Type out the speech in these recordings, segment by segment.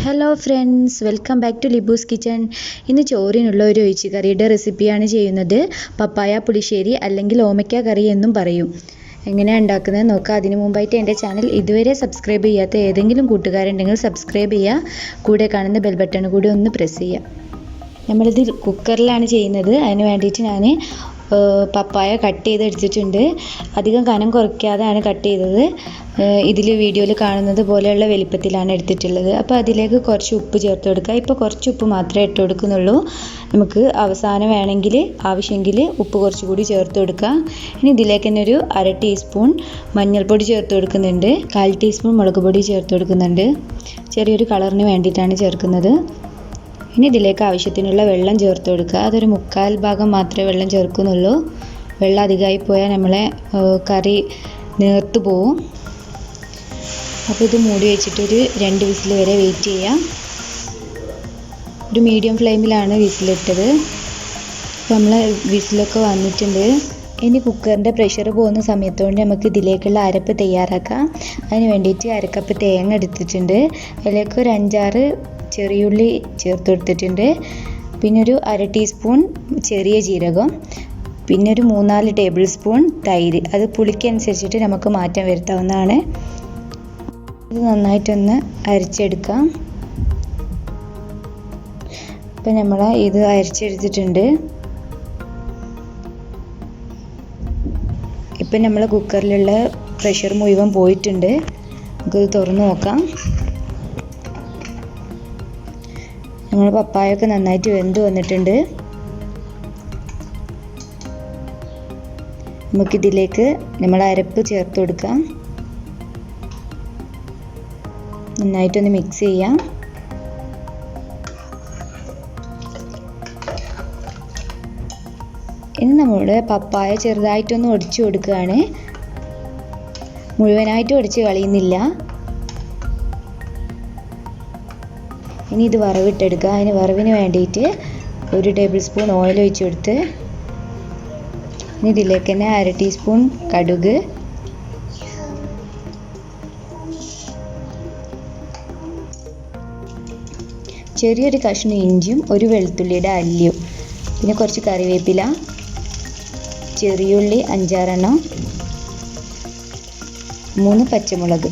Hello friends, welcome back to ലിബൂസ് kitchen. ഇന്ന് ചോറിനുള്ള ഒരു ഒഴിച്ച് കറിയുടെ റെസിപ്പിയാണ് ചെയ്യുന്നത്. പപ്പായ പുളിശ്ശേരി അല്ലെങ്കിൽ ഓമയ്ക്ക കറി എന്നും പറയും. എങ്ങനെയാണ് ഉണ്ടാക്കുന്നത് നോക്കാം. അതിനു മുമ്പായിട്ട് എൻ്റെ ചാനൽ ഇതുവരെ സബ്സ്ക്രൈബ് ചെയ്യാത്ത ഏതെങ്കിലും കൂട്ടുകാരുണ്ടെങ്കിൽ സബ്സ്ക്രൈബ് ചെയ്യുക. കൂടെ കാണുന്ന ബെൽ ബട്ടൺ കൂടി ഒന്ന് പ്രസ് ചെയ്യുക. നമ്മളിത് കുക്കറിലാണ് ചെയ്യുന്നത്. അതിന് വേണ്ടിയിട്ട് ഞാൻ പപ്പായ കട്ട് ചെയ്തെടുത്തിട്ടുണ്ട്. അധികം കനം കുറയ്ക്കാതെയാണ് കട്ട് ചെയ്തത്. ഇതിൽ വീഡിയോയിൽ കാണുന്നത് പോലെയുള്ള വലിപ്പത്തിലാണ് എടുത്തിട്ടുള്ളത്. അപ്പോൾ അതിലേക്ക് കുറച്ച് ഉപ്പ് ചേർത്ത് കൊടുക്കുക. ഇപ്പോൾ കുറച്ച് ഉപ്പ് മാത്രമേ ഇട്ട് കൊടുക്കുന്നുള്ളൂ. നമുക്ക് അവസാനം വേണമെങ്കിൽ ആവശ്യമെങ്കിൽ ഉപ്പ് കുറച്ചുകൂടി ചേർത്ത് കൊടുക്കുക. ഇനി ഇതിലേക്ക് തന്നെ ഒരു 1/2 ടീസ്പൂൺ മഞ്ഞൾപ്പൊടി ചേർത്ത് കൊടുക്കുന്നുണ്ട്. 1/4 ടീസ്പൂൺ മുളക് പൊടി ചേർത്ത് കൊടുക്കുന്നുണ്ട്. ചെറിയൊരു കളറിന് വേണ്ടിയിട്ടാണ് ചേർക്കുന്നത്. ഇനി ഇതിലേക്ക് ആവശ്യത്തിനുള്ള വെള്ളം ചേർത്ത് കൊടുക്കുക. അതൊരു 1/4 ഭാഗം മാത്രമേ വെള്ളം ചേർക്കുന്നുള്ളൂ. വെള്ളം അധികമായി പോയാൽ നമ്മളെ കറി നേർത്ത് പോവും. അപ്പോൾ ഇത് മൂടി വെച്ചിട്ടൊരു 2 വിസിൽ വരെ വെയിറ്റ് ചെയ്യാം. ഒരു മീഡിയം ഫ്ലെയിമിലാണ് വിസിലിട്ടത്. അപ്പോൾ നമ്മൾ വിസിലൊക്കെ വന്നിട്ടുണ്ട്. ഇനി കുക്കറിൻ്റെ പ്രഷർ പോകുന്ന സമയത്തുകൊണ്ട് നമുക്ക് ഇതിലേക്കുള്ള അരപ്പ് തയ്യാറാക്കാം. അതിന് വേണ്ടിയിട്ട് 1/2 കപ്പ് തേങ്ങ എടുത്തിട്ടുണ്ട്. അതിലേക്ക് ഒരു 5-6 ചെറിയുള്ളി ചേർത്ത് കൊടുത്തിട്ടുണ്ട്. പിന്നെ ഒരു 1/2 ടീസ്പൂൺ ചെറിയ ജീരകം, പിന്നെ ഒരു 3-4 ടേബിൾ സ്പൂൺ തൈര്. അത് പുളിക്കനുസരിച്ചിട്ട് നമുക്ക് മാറ്റം വരുത്താവുന്നതാണ്. ഇത് നന്നായിട്ടൊന്ന് അരച്ചെടുക്കാം. ഇപ്പം നമ്മൾ ഇത് അരച്ചെടുത്തിട്ടുണ്ട്. ഇപ്പം നമ്മൾ കുക്കറിലുള്ള പ്രഷർ മുഴുവൻ പോയിട്ടുണ്ട്. നമുക്കിത് തുറന്ന് നോക്കാം. നമ്മൾ പപ്പായൊക്കെ നന്നായിട്ട് വെന്ത് വന്നിട്ടുണ്ട്. നമുക്കിതിലേക്ക് നമ്മൾ അരപ്പ് ചേർത്ത് കൊടുക്കാം. നന്നായിട്ടൊന്ന് മിക്സ് ചെയ്യാം. ഇനി നമ്മുടെ പപ്പായ ചെറുതായിട്ടൊന്ന് ഒടിച്ചു കൊടുക്കുകയാണ്. മുഴുവനായിട്ട് ഒടിച്ച് കളയുന്നില്ല. ഇനി ഇത് വറവിട്ടെടുക്കുക. അതിന് വറവിന് വേണ്ടിയിട്ട് 1 ടേബിൾ സ്പൂൺ ഓയിൽ ഒഴിച്ച് കൊടുത്ത് ഇനി ഇതിലേക്ക് തന്നെ 1/2 ടീസ്പൂൺ കടുക്, ചെറിയൊരു കഷ്ണം ഇഞ്ചിയും ഒരു വെളുത്തുള്ളിയുടെ അല്ലിയും, പിന്നെ കുറച്ച് കറിവേപ്പില, ചെറിയുള്ളി 5-6 എണ്ണം, 3 പച്ചമുളക്.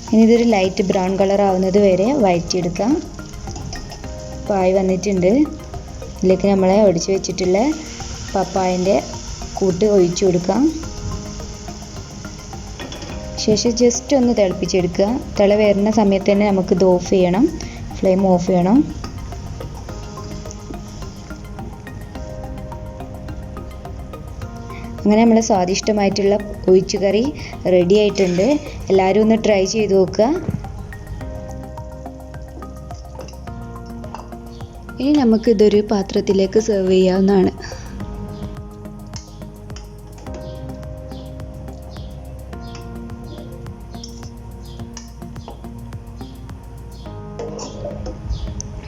ഇനി ഇതൊരു ലൈറ്റ് ബ്രൗൺ കളർ ആവുന്നത് വരെ വഴറ്റിയെടുക്കാം. പായ വന്നിട്ടുണ്ട്. ഇതിലേക്ക് നമ്മളെ ഒടിച്ച് വെച്ചിട്ടുള്ള പപ്പായൻ്റെ കൂട്ട് ഒഴിച്ചു കൊടുക്കാം. ശേഷം ജസ്റ്റ് ഒന്ന് തിളപ്പിച്ചെടുക്കുക. തിള വരുന്ന സമയത്ത് തന്നെ നമുക്കിത് ഓഫ് ചെയ്യണം. ഫ്ലെയിം ഓഫ് ചെയ്യണം. അങ്ങനെ നമ്മൾ സ്വാദിഷ്ടമായിട്ടുള്ള ഒഴിച്ചുകറി റെഡി ആയിട്ടുണ്ട്. എല്ലാവരും ഒന്ന് ട്രൈ ചെയ്ത് നോക്കുക. ഇനി നമുക്കിതൊരു പാത്രത്തിലേക്ക് സെർവ് ചെയ്യാവുന്നതാണ്.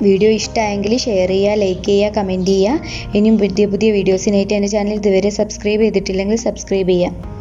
വീഡിയോ ഇഷ്ടമായെങ്കിൽ ഷെയർ ചെയ്യുക, ലൈക്ക് ചെയ്യുക, കമൻറ്റ് ചെയ്യുക. ഇനിയും പുതിയ വീഡിയോസിനായിട്ട് എൻ്റെ ചാനൽ ഇതുവരെ സബ്സ്ക്രൈബ് ചെയ്തിട്ടില്ലെങ്കിൽ സബ്സ്ക്രൈബ് ചെയ്യുക.